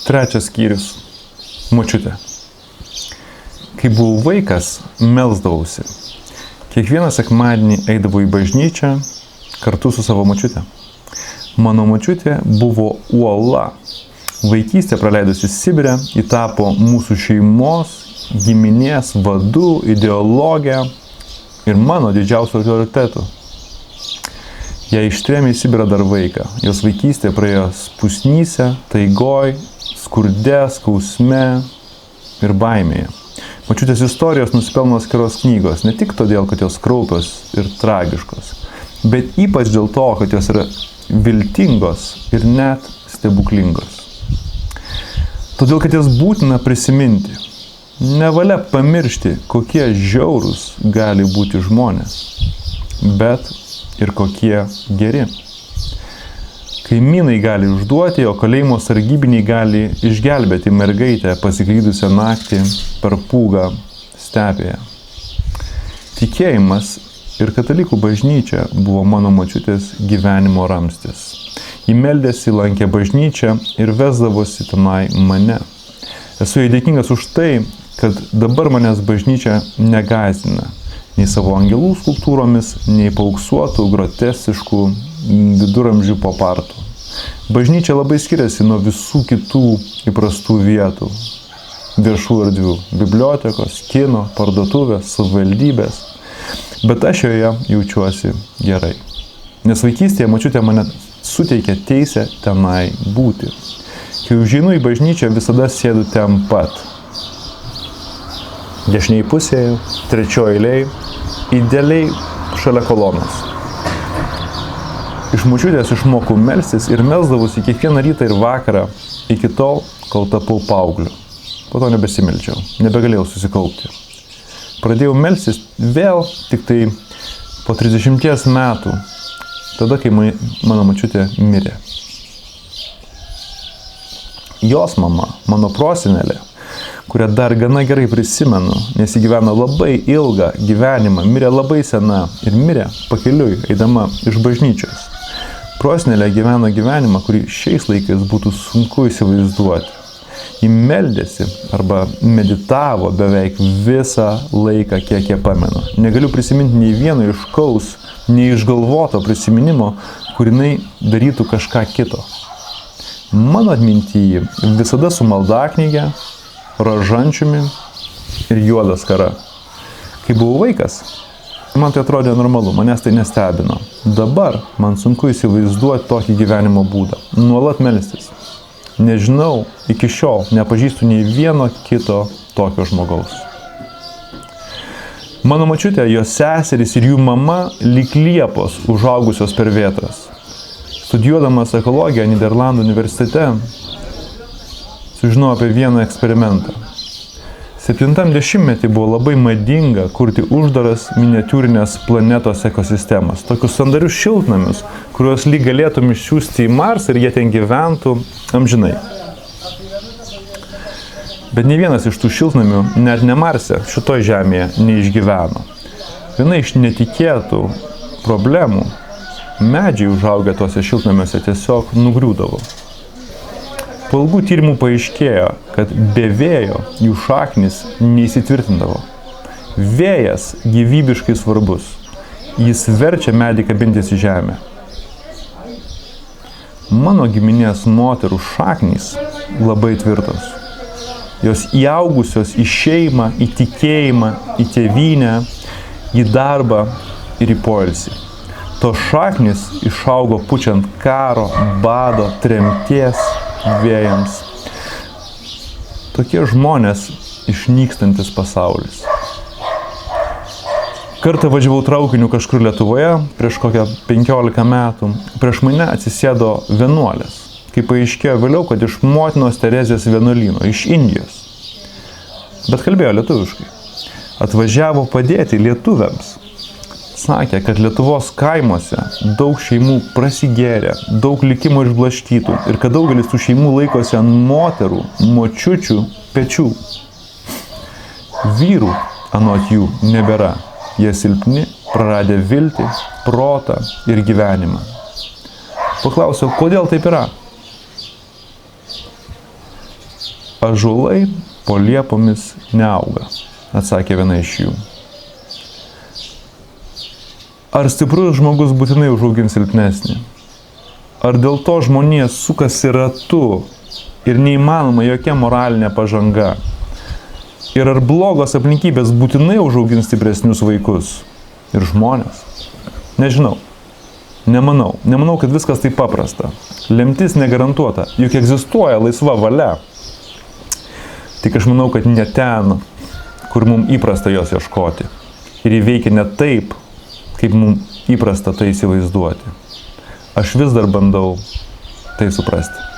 Trečias skyrius. Močiutė. Kai buvau vaikas, melsdavausi. Kiekvieną sekmadienį eidavau į bažnyčią kartu su savo močiute. Mano močiutė buvo uola. Vaikystę praleidusi Sibire, ji tapo mūsų šeimos, giminės vadu, ideologė ir mano didžiausiu autoritetu. Jie ištrėmė į Sibirą dar vaiką. Jos vaikystė praėjo pusnyse, taigoj, skurde, skausme ir baimėje. Močiutės istorijos nusipelno atskiros knygos, ne tik todėl, kad jos kraupios ir tragiškos, bet ypač dėl to, kad jos yra viltingos ir net stebuklingos. Todėl, kad jas būtina prisiminti. Nevalia pamiršti, kokie žiaurūs gali būti žmonės, bet ir kokie geri. Kaimynai gali užduoti, o kalėjimo sargybiniai gali išgelbėti mergaitę pasiklydusią naktį per pūgą stepėje. Tikėjimas ir katalikų bažnyčia buvo mano močiutės gyvenimo ramstis. Ji meldėsi, lankė bažnyčią ir vesdavosi tenai mane. Esu jai dėkingas už tai, kad dabar manęs bažnyčia negąsdina nei savo angelų skulptūromis, nei paauksuotų, groteskiškų viduramžių popartų. Bažnyčia labai skiriasi nuo visų kitų įprastų vietų, viešų erdvių, bibliotekos, kino, parduotuvės, savivaldybės, bet aš joje jaučiuosi gerai. Nes vaikystėje močiutė mane suteikė teisę tenai būti. Kai užeinu į bažnyčią, visada sėdu ten pat. Dešiniai pusėje, trečioje eilėje, idealiai šalia kolonos. Iš močiutės išmokau melstis ir melsdavausi kiekvieną rytą ir vakarą iki tol, kol tapau paaugliu. Po to nebesimeldžiau, nebegalėjau susikaupti. Pradėjau melstis vėl tik tai po 30 metų, tada, kai mano močiutė mirė. Jos mama, mano prosenelė, kurią dar gana gerai prisimenu, nes ji gyveno labai ilgą gyvenimą, mirė labai sena ir mirė pakeliui, eidama iš bažnyčios. Prosenelė gyveno gyvenimą, kurį šiais laikais būtų sunku įsivaizduoti. Ji meldėsi arba meditavo beveik visą laiką, kiek ją pamenu. Negaliu prisiminti nei vieno aiškaus, nei išgalvoto prisiminimo, kur jinai darytų kažką kito. Mano atmintyje visada su maldaknyge, rožančiumi ir juoda skara. Kai buvau vaikas, man tai atrodė normalu, manęs tai nestebino. Dabar man sunku įsivaizduoti tokį gyvenimo būdą. Nuolat melstis. Nežinau, iki šiol nepažįstu nei vieno kito tokio žmogaus. Mano močiutė, jos seserys ir jų mama lyg liepos užaugusios per vėtras. Studijuodamas ekologiją Nyderlandų universitete, sužinojau apie vieną eksperimentą. 70-metį buvo labai madinga kurti uždaras miniatiūrinės planetos ekosistemas, tokius sandarius šiltnamius, kuriuos lyg galėtum išsiųsti į Marsą ir jie ten gyventų amžinai. Bet nei vienas iš tų šiltnamių, net ne Marse, šitoj žemėje neišgyveno. Viena iš netikėtų problemų, medžiai užaugę tose šiltnamiuose tiesiog nugriūdavo. Po ilgų tyrimų paaiškėjo, kad be vėjo jų šaknis neįsitvirtindavo. Vėjas gyvybiškai svarbus. Jis verčia medį kabintis į žemę. Mano giminės moterų šaknys labai tvirtos. Jos įaugusios į šeimą, į tikėjimą, į tėvynę, į darbą ir į poilsį. Tos šaknys išaugo pučiant karo, bado, tremties vėjams. Tokie žmonės išnykstantis pasaulis. Kartą važiavau traukiniu kažkur Lietuvoje, prieš kokią 15 metų. Prieš mane atsisėdo vienuolės. Kaip paaiškėjo vėliau, kad iš motinos Terezės vienuolyno, iš Indijos. Bet kalbėjo lietuviškai. Atvažiavo padėti lietuviams. Sakė, kad Lietuvos kaimuose daug šeimų prasigėrė, daug likimo išblaškytų ir kad daugelis tų šeimų laikosi ant moterų, močiučių pečių. Vyrų anot jų nebėra. Jie silpni, praradę viltį, protą ir gyvenimą. Paklausiau, kodėl taip yra? Ąžuolai po liepomis neauga, atsakė viena iš jų. Ar stiprus žmogus būtinai užaugins silpnesnį? Ar dėl to žmonija sukasi ratu ir neįmanoma jokia moralinė pažanga? Ir ar blogos aplinkybės būtinai užaugins stipresnius vaikus ir žmonės? Nežinau. Nemanau, kad viskas taip paprasta. Lemtis negarantuota, juk egzistuoja laisva valia. Tik aš manau, kad ne ten, kur mums įprasta jos ieškoti. Ir įveikia ne taip, kaip mums įprasta tai įsivaizduoti. Aš vis dar bandau tai suprasti.